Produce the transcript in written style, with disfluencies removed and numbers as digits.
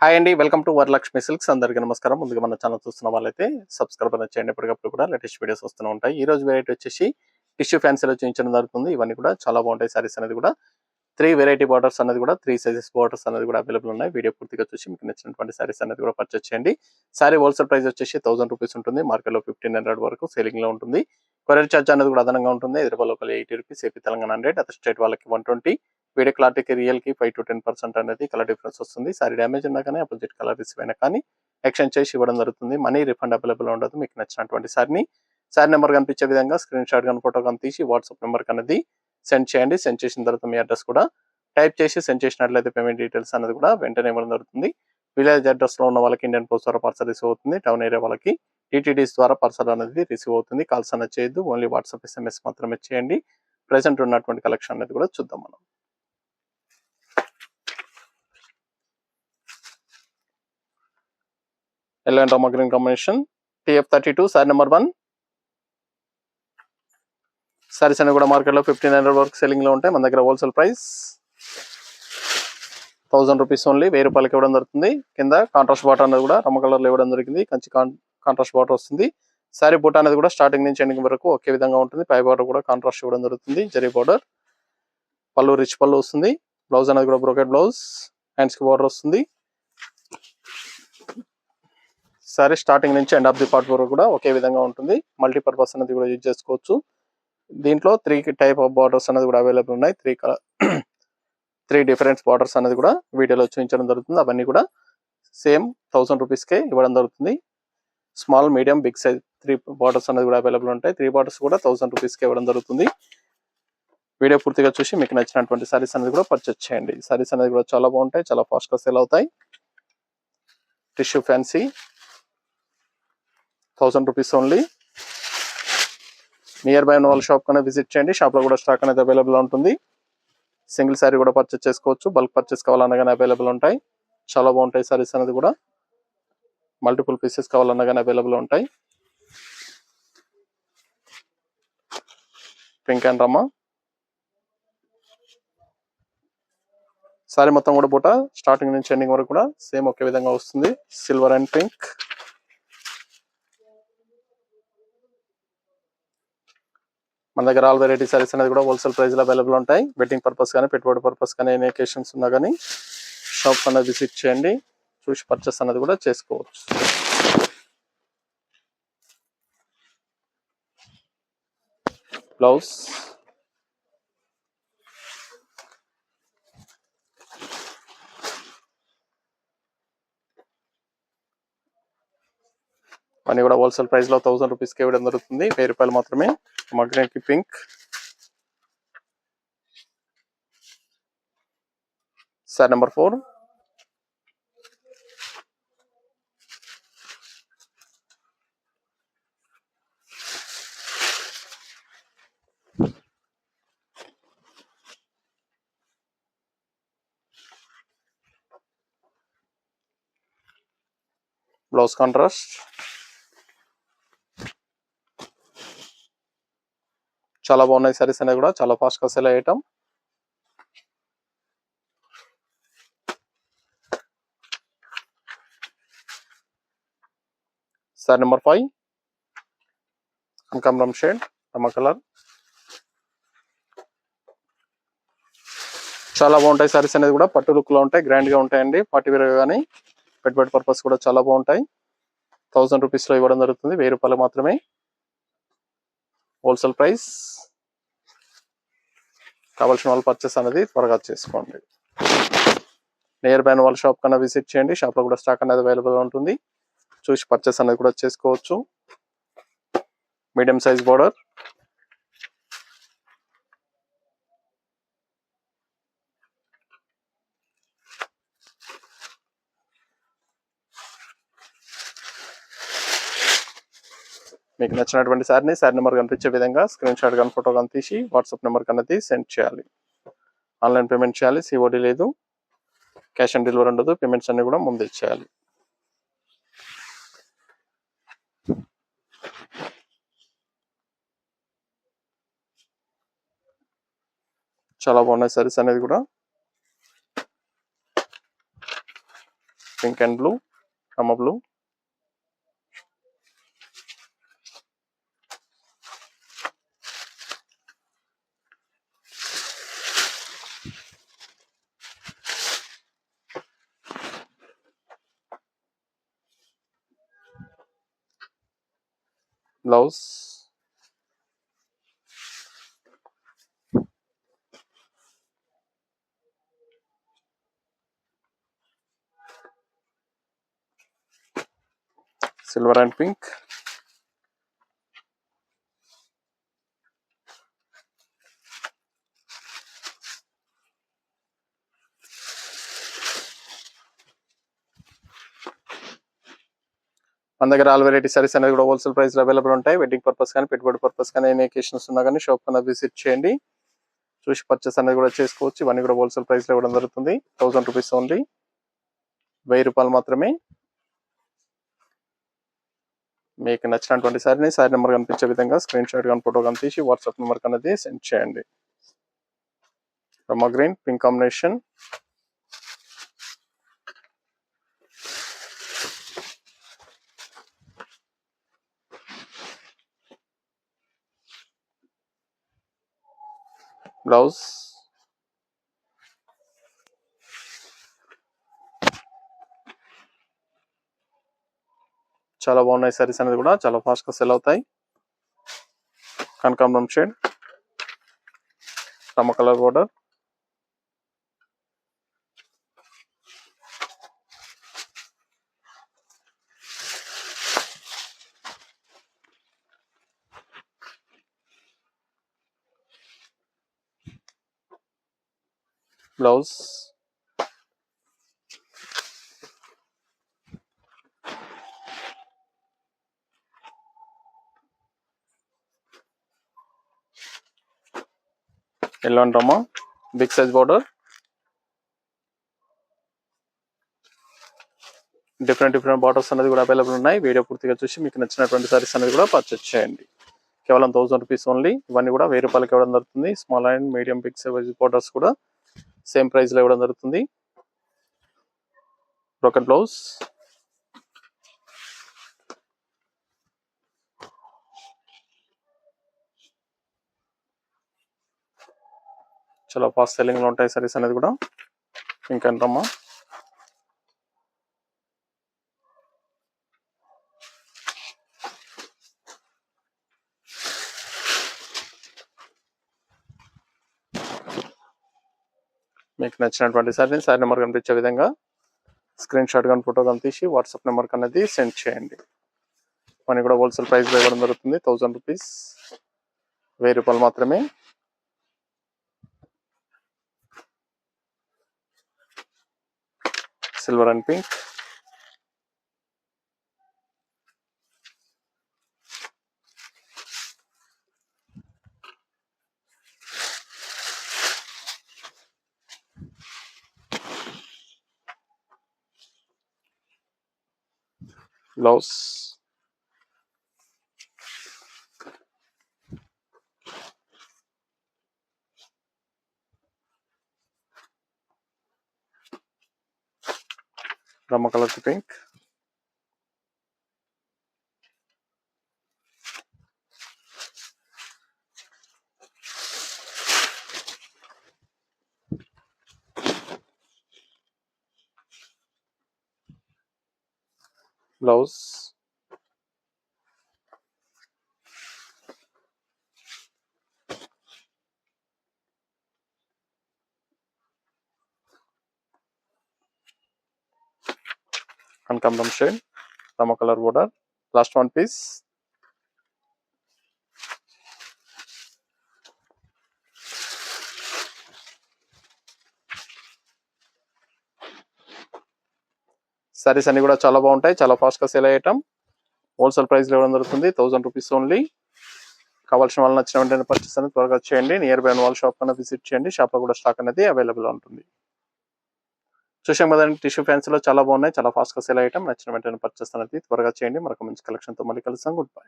Hi అండి, welcome to Varalakshmi silks. అందరికీ నమస్కారం. ముందుగా మన ఛానల్ చూస్తున్న వాళ్ళైతే సబ్స్క్రైబ్ అనేది చేయండి. ఎప్పటికప్పుడు కూడా లేటెస్ట్ వీడియోస్ వస్తూనే ఉంటాయి. ఈ రోజు వెరైటీ వచ్చేసి టిష్యూ ఫ్యాన్సీలో చూపించడం జరుగుతుంది. ఇవన్నీ కూడా చాలా బాగుంటాయి. సారీస్ అనేది కూడా 3 వెరైటీ బార్డర్స్ అనేది కూడా 3 సైజెస్ బార్డర్స్ అనేది కూడా అవైలబుల్ ఉన్నాయి. వీడియో పూర్తిగా చూసి మీకు నచ్చినటువంటి సారీస్ అనేది కూడా పర్చేస్ చేయండి. సారీ హోల్సేల్ ప్రైస్ వచ్చేసి 1000 రూపీస్ ఉంటుంది. మార్కెట్లో 1500 వరకు సేలింగ్ లో ఉంటుంది. కొరియర్ ఛార్జ్ అనేది కూడా అదనంగా ఉంటుంది. Hyderabad local 80 rupees, AP Telangana 100, other state వాళ్ళకి 120. వీడియో క్లారిటీకి రియల్ కి 5 to 10% అనేది కలర్ డిఫరెన్స్ వస్తుంది. సారీ డ్యామేజ్ ఉన్నా కానీ అపోజిట్ కలర్ రిసీవ్ అయినా కానీ ఎక్స్చేంజ్ చేసి ఇవ్వడం జరుగుతుంది. మనీ రిఫండ్ అవైలబుల్ ఉండదు. మీకు నచ్చినటువంటి సారీ నెంబర్ కనిపించే విధంగా స్క్రీన్ షాట్ కానీ ఫోటో కానీ తీసి వాట్సాప్ నెంబర్ అనేది సెండ్ చేయండి. సెండ్ చేసిన తర్వాత మీ అడ్రస్ కూడా టైప్ చేసి సెండ్ చేసినట్లయితే పేమెంట్ డీటెయిల్స్ అనేది కూడా వెంటనే ఇవ్వడం జరుగుతుంది. విలేజ్ అడ్రస్ లో ఉన్న వాళ్ళకి ఇండియన్ పోస్ట్ ద్వారా పార్సల్ రిసీవ్ అవుతుంది. టౌన్ ఏరియా వాళ్ళకి టీటీడీస్ ద్వారా పార్సల్ అనేది రిసీవ్ అవుతుంది. కాల్స్ అనేది చేయొద్దు, ఓన్లీ వాట్సాప్ SMS మాత్రమే చేయండి. ప్రెసెంట్ ఉన్నటువంటి కలెక్షన్ అనేది కూడా చూద్దాం మనం. Yellow and Rama green combination, TF32 sorry number 1. Saris అనేవి కూడా మార్కెట్లో 1500 వరకు సెల్లింగ్ లో ఉంటాయి. మన దగ్గర హోల్సేల్ ప్రైస్ 1000 రూపీస్ ఓన్లీ, 1000 రూపాయలకి ఇవ్వడం జరుగుతుంది. కింద కాంట్రాస్ట్ బాటర్ అనేది కూడా రమ కలర్ లో ఇవ్వడం జరిగింది. కంచి కాంట్రాస్ట్ బాటర్ వస్తుంది. సారీ బూట అనేది కూడా స్టార్టింగ్ నుంచి ఎండింగ్ వరకు ఒకే విధంగా ఉంటుంది. పై బార్డర్ కూడా కాంట్రాస్ట్ ఇవ్వడం జరుగుతుంది. జరీ బార్డర్, పళ్ళు రిచ్ పళ్ళు వస్తుంది. బ్లౌజ్ అనేది కూడా బ్రోకెట్ బ్లౌజ్, హ్యాండ్స్ కి బార్డర్ వస్తుంది. సారీ స్టార్టింగ్ నుంచి ఎండ్ ఆఫ్ ది పార్ట్ వరకు కూడా ఒకే విధంగా ఉంటుంది. మల్టీపర్పస్ అనేది కూడా యూజ్ చేసుకోవచ్చు. దీంట్లో 3 టైప్ ఆఫ్ బార్డర్స్ అనేది కూడా అవైలబుల్ ఉన్నాయి. 3 డిఫరెంట్ బార్డర్స్ అనేది కూడా వీడియోలో చూపించడం జరుగుతుంది. అవన్నీ కూడా సేమ్ 1000 రూపీస్కే ఇవ్వడం జరుగుతుంది. Small, medium, big size 3 borders అనేది కూడా అవైలబుల్ ఉంటాయి. 3 బార్డర్స్ కూడా 1000 రూపీస్కే ఇవ్వడం జరుగుతుంది. వీడియో పూర్తిగా చూసి మీకు నచ్చినటువంటి సారీస్ అనేది కూడా పర్చేస్ చేయండి. సారీస్ అనేది కూడా చాలా బాగుంటాయి, చాలా ఫాస్ట్ గా సేల్ అవుతాయి. Tissue fancy 1000 rupees only. Near by ఉన్న వాళ్ళ షాప్ కన్నా విజిట్ చేయండి. షాప్ లో కూడా స్టాక్ అనేది అవైలబుల్ ఉంటుంది. సింగిల్ సారీ కూడా పర్చేస్ చేసుకోవచ్చు. బల్క్ పర్చేస్ కావాలన్నా కానీ అవైలబుల్ ఉంటాయి. చాలా బాగుంటాయి సారీస్ అనేది కూడా. మల్టిపుల్ పీసెస్ కావాలన్నా కానీ అవైలబుల్ ఉంటాయి. పింక్ అండ్ రమ్మా సారీ మొత్తం కూడా బూట స్టార్టింగ్ నుంచి ఎండింగ్ వరకు కూడా సేమ్ ఒకే విధంగా వస్తుంది. Silver and pink. మన దగ్గర ఆల్ వెరైటీ సారీస్ అనేది కూడా హోల్సేల్ ప్రైస్ లో అవైలబుల్ ఉంటాయి. వెడ్డింగ్ పర్పస్ కానీ, పెట్టుబడి పర్పస్ కానీ, ఎనీ అకేషన్స్ ఉన్నా కానీ షాప్ అనేది విజిట్ చేయండి. చూసి పర్చేస్ అనేది కూడా చేసుకోవచ్చు. బ్లౌజ్, అన్ని కూడా హోల్సేల్ ప్రైస్ లో 1000 రూపీస్కి ఇవ్వడం జరుగుతుంది. 1000 రూపాయలు మాత్రమే. మగ్నెట్ కి pink. Sorry number 4. Blouse contrast. చాలా బాగున్నాయి సారీస్ అనేది కూడా, చాలా ఫాస్ట్ గా సేల్ అయ్యేటం. సారీ నెంబర్ 5, కనకాంబరం షేడ్, రమ కలర్. చాలా బాగుంటాయి సారీస్ అనేది కూడా. పట్టు లుక్ లో ఉంటాయి, గ్రాండ్ గా ఉంటాయండి. పార్టీ వేర్ కానీ, పెట్టుబడి పర్పస్ కూడా చాలా బాగుంటాయి. 1000 రూపీస్ లో ఇవ్వడం జరుగుతుంది. 1000 రూపాయలు మాత్రమే హోల్సేల్ ప్రైస్. కావాల్సిన వాళ్ళు పర్చేస్ అనేది త్వరగా చేసుకోండి. నియర్ బై వాళ్ళ షాప్ కన్నా విజిట్ చేయండి. షాప్ లో కూడా స్టాక్ అనేది అవైలబుల్ ఉంటుంది. చూసి పర్చేస్ అనేది కూడా చేసుకోవచ్చు. మీడియం సైజ్ బోర్డర్, మీకు నచ్చినటువంటి సారీ నెంబర్ కనిపించే విధంగా స్క్రీన్ షాట్ కానీ ఫోటో కానీ తీసి వాట్సాప్ నెంబర్ కన్నది సెండ్ చేయాలి. ఆన్లైన్ పేమెంట్ చేయాలి. COD లేదు, క్యాష్ ఆన్ డెలివరీ ఉండదు. పేమెంట్స్ అన్ని కూడా ముందే చేయాలి. చాలా బాగున్నాయి సారీస్ అనేది కూడా. Pink and blue, Rama blue, blouse, silver and pink, మన దగ్గర ఆల్ వెరైటీ సారీస్ అనేది కూడా హోల్సేల్ ప్రైస్ లో అవైలబుల్ ఉంటాయి. వెడ్డింగ్ పర్పస్ కానీ పెట్టుబడి పర్పస్ కానీ ఎన్ని అకేషన్స్ ఉన్నా కానీ షాప్ కన్నా విజిట్ చేయండి, చూసి పర్చేస్ అనేది కూడా చేసుకోవచ్చు. ఇవన్నీ కూడా హోల్సేల్ ప్రైస్ లో ఇవ్వడం జరుగుతుంది. 1000 రూపీస్ ఓన్లీ, 1000 రూపాయలు మాత్రమే. మీకు నచ్చినటువంటి సారీని సారీ నెంబర్ కనిపించే విధంగా స్క్రీన్ షాట్ కానీ ఫోటో కానీ తీసి వాట్సాప్ నెంబర్ అనేది సెండ్ చేయండి. రమా గ్రీన్ పింక్ కాంబినేషన్, బ్లౌజ్, చాలా బాగున్నాయి సారీస్ అనేది కూడా చాలా ఫాస్ట్ గా సెల్ అవుతాయి. కనకాంబరం షేడ్, రమ colour border, blouse, yellow and రమ big size border, different borders అనేది కూడా అవైలబుల్ ఉన్నాయి. వీడియో పూర్తిగా చూసి మీకు నచ్చినటువంటి సారీస్ అనేది కూడా పర్చేస్ చేయండి. కేవలం 1000 రూపీస్ ఓన్లీ. ఇవన్నీ కూడా 1000 రూపాయలకి ఇవ్వడం జరుగుతుంది. Small and medium big size borders కూడా సేమ్ ప్రైస్ లో ఇవ్వడం జరుగుతుంది. బ్రోకెన్ బ్లౌజ్, చాలా ఫాస్ట్ సెల్లింగ్ లో ఉంటాయి సారీస్ అనేది కూడా. పింక్ అండ్ రమ్మ, మీకు నచ్చినటువంటి సారీ నెంబర్ కనిపించే విధంగా స్క్రీన్ షాట్ కానీ ఫోటో కానీ తీసి వాట్సాప్ నెంబర్ అనేది సెండ్ చేయండి. మనీ కూడా హోల్సేల్ ప్రైస్ లో ఇవ్వడం జరుగుతుంది. 1000 రూపీస్, 1000 రూపాయలు మాత్రమే. సిల్వర్ అండ్ పింక్, బ్లౌజ్, రమ్మ కలర్ పింక్, బ్లౌజ్, కనకాంబరం షేడ్, రమ colour border, last one piece. Sarees అన్ని కూడా చాలా బాగుంటాయి, చాలా ఫాస్ట్ గా సేల్ అయ్యేటం. హోల్సేల్ ప్రైస్ లో ఇవ్వడం జరుగుతుంది. 1000 రూపీస్ ఓన్లీ. కావాల్సిన వాళ్ళు నచ్చిన వెంటనే పర్చేస్ అనేది త్వరగా చేయండి. నియర్ బై వాళ్ళ షాప్ కన్నా విజిట్ చేయండి. షాప్ లో కూడా స్టాక్ అనేది అవైలబుల్ ఉంటుంది. చూసాం కదండి, టిష్యూ ఫ్యాన్స్ లో చాలా బాగున్నాయి, చాలా ఫాస్ట్ గా సేల్ అయ్యేటం. నచ్చిన వెంటనే పర్చేస్ అనేది త్వరగా చేయండి. మరొక మంచి కలెక్షన్ తో మళ్ళీ కలుస్తాం. Good bye.